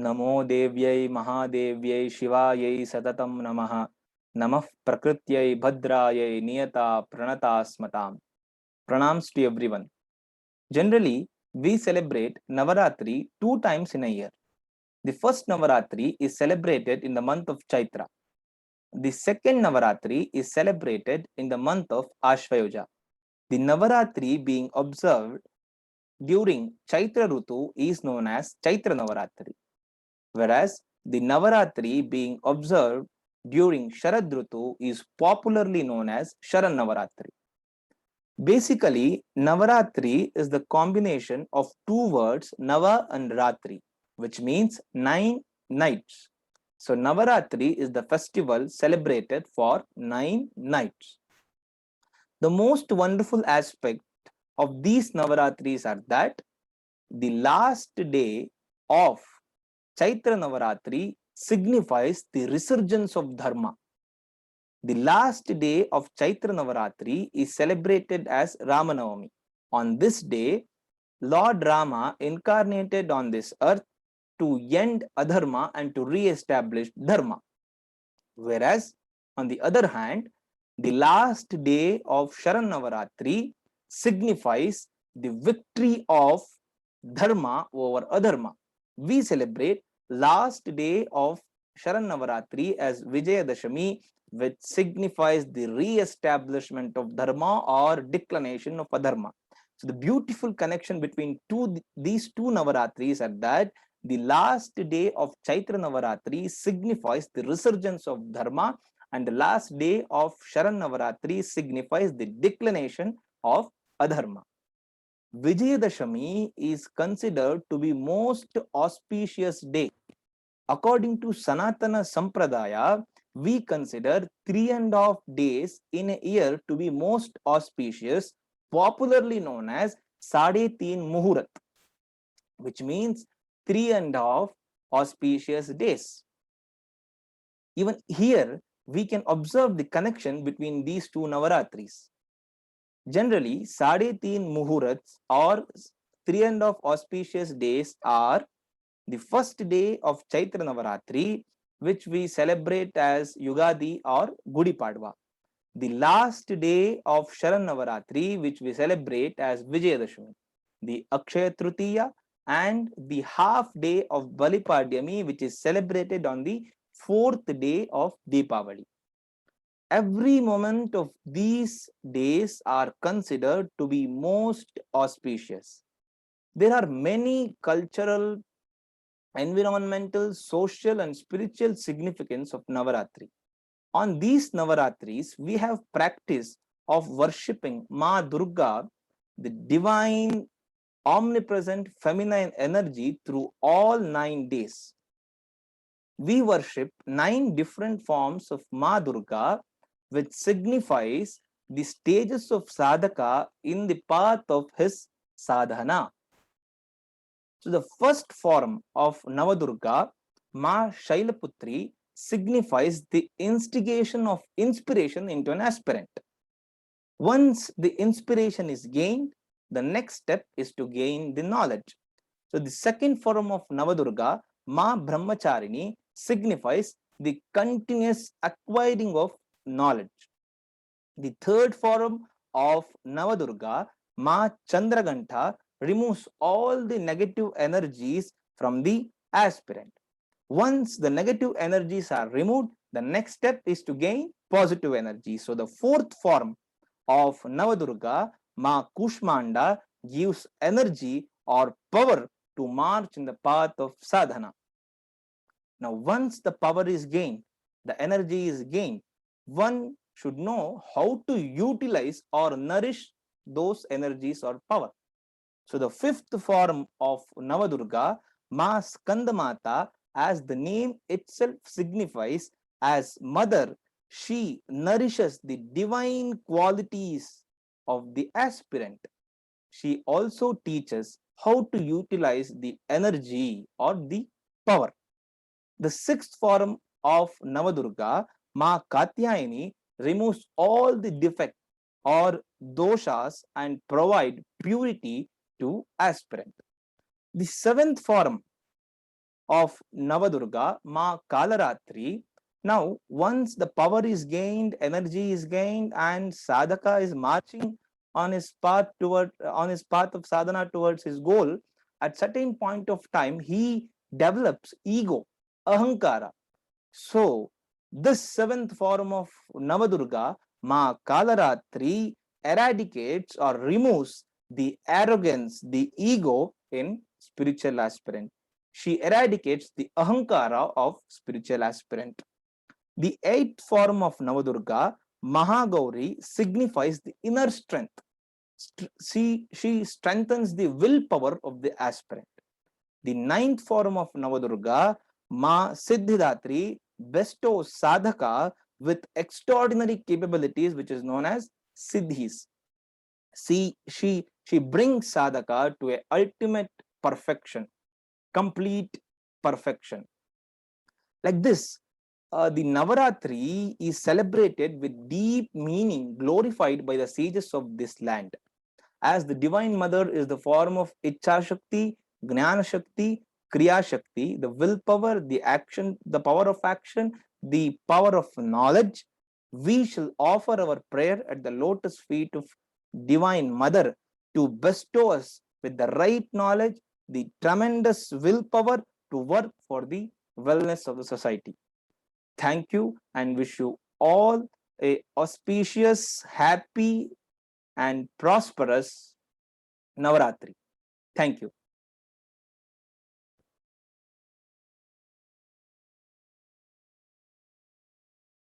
नमो देव्यै महादेव्यै शिवायै सततं नमः। नमः प्रकृत्यै भद्रायै नियता प्रणता स्मताम्. Pranams to everyone. Generally, we celebrate Navaratri two times in a year. The first Navaratri is celebrated in the month of Chaitra. The second Navaratri is celebrated in the month of Ashvayoja. The Navaratri being observed during Chaitra Rutu is known as Chaitra Navaratri, whereas the Navaratri being observed during Sharad Rutu is popularly known as Sharan Navaratri. Basically, Navaratri is the combination of two words, Nava and Ratri, which means 9 nights. So, Navaratri is the festival celebrated for 9 nights. The most wonderful aspect of these Navaratris are that the last day of Chaitra Navaratri signifies the resurgence of Dharma. The last day of Chaitra Navaratri is celebrated as Ramanavami. On this day, Lord Rama incarnated on this earth to end adharma and to re-establish dharma. Whereas, on the other hand, the last day of Sharan Navaratri signifies the victory of dharma over adharma. We celebrate last day of Sharan Navaratri as Vijayadashami, which signifies the re-establishment of dharma or declination of adharma. So the beautiful connection between these two Navaratris are that the last day of Chaitra Navaratri signifies the resurgence of dharma, and the last day of Sharan Navaratri signifies the declination of adharma. Vijayadashami is considered to be most auspicious day. According to Sanatana Sampradaya, we consider 3.5 days in a year to be most auspicious, popularly known as Sade Teen Muhurat, which means 3.5 auspicious days. Even here, we can observe the connection between these two Navaratris. Generally, Sade Teen Muhurats or 3.5 auspicious days are the first day of Chaitra Navaratri, which we celebrate as Yugadi or Gudi Padwa. The last day of Sharan Navaratri, which we celebrate as Vijayadashami. The Akshaya Tritiya and the half day of Balipadyami, which is celebrated on the fourth day of Deepavali. Every moment of these days are considered to be most auspicious. There are many cultural, environmental, social, and spiritual significance of Navaratri. On these Navaratris, we have practice of worshipping Ma Durga, the divine, omnipresent feminine energy through all 9 days. We worship 9 different forms of Ma Durga, which signifies the stages of sadhaka in the path of his sadhana. So the first form of Navadurga, Ma Shailaputri, signifies the instigation of inspiration into an aspirant. Once the inspiration is gained, the next step is to gain the knowledge. So the second form of Navadurga, Ma Brahmacharini, signifies the continuous acquiring of knowledge. The third form of Navadurga, Ma Chandragantha, removes all the negative energies from the aspirant. Once the negative energies are removed, the next step is to gain positive energy. So the fourth form of Navadurga, Ma Kushmanda, gives energy or power to march in the path of sadhana. Now, once the power is gained, the energy is gained, one should know how to utilize or nourish those energies or power. So the fifth form of Navadurga, Ma Skandamata, as the name itself signifies, as mother, she nourishes the divine qualities of the aspirant. She also teaches how to utilize the energy or the power. The sixth form of Navadurga, Ma Katyayani, removes all the defects or doshas and provide purity to aspirant. The seventh form of Navadurga, Ma Kalaratri. Now, once the power is gained, energy is gained, and sadhaka is marching on his path of sadhana towards his goal, at certain point of time he develops ego, ahankara. So, this seventh form of Navadurga, Ma Kalaratri, eradicates or removes the arrogance, the ego in spiritual aspirant. She eradicates the ahankara of spiritual aspirant. The eighth form of Navadurga, Mahagauri, signifies the inner strength. She strengthens the willpower of the aspirant. The ninth form of Navadurga, Ma Siddhidatri, bestows sadhaka with extraordinary capabilities, which is known as siddhis. She brings sadhaka to a ultimate perfection, complete perfection. Like this, the Navaratri is celebrated with deep meaning, glorified by the sages of this land. As the Divine Mother is the form of Icha Shakti, Gnana Shakti, Kriya Shakti, the willpower, the action, the power of action, the power of knowledge, we shall offer our prayer at the lotus feet of Divine Mother to bestow us with the right knowledge, the tremendous willpower to work for the wellness of the society. Thank you and wish you all a auspicious, happy, and prosperous Navaratri. Thank you.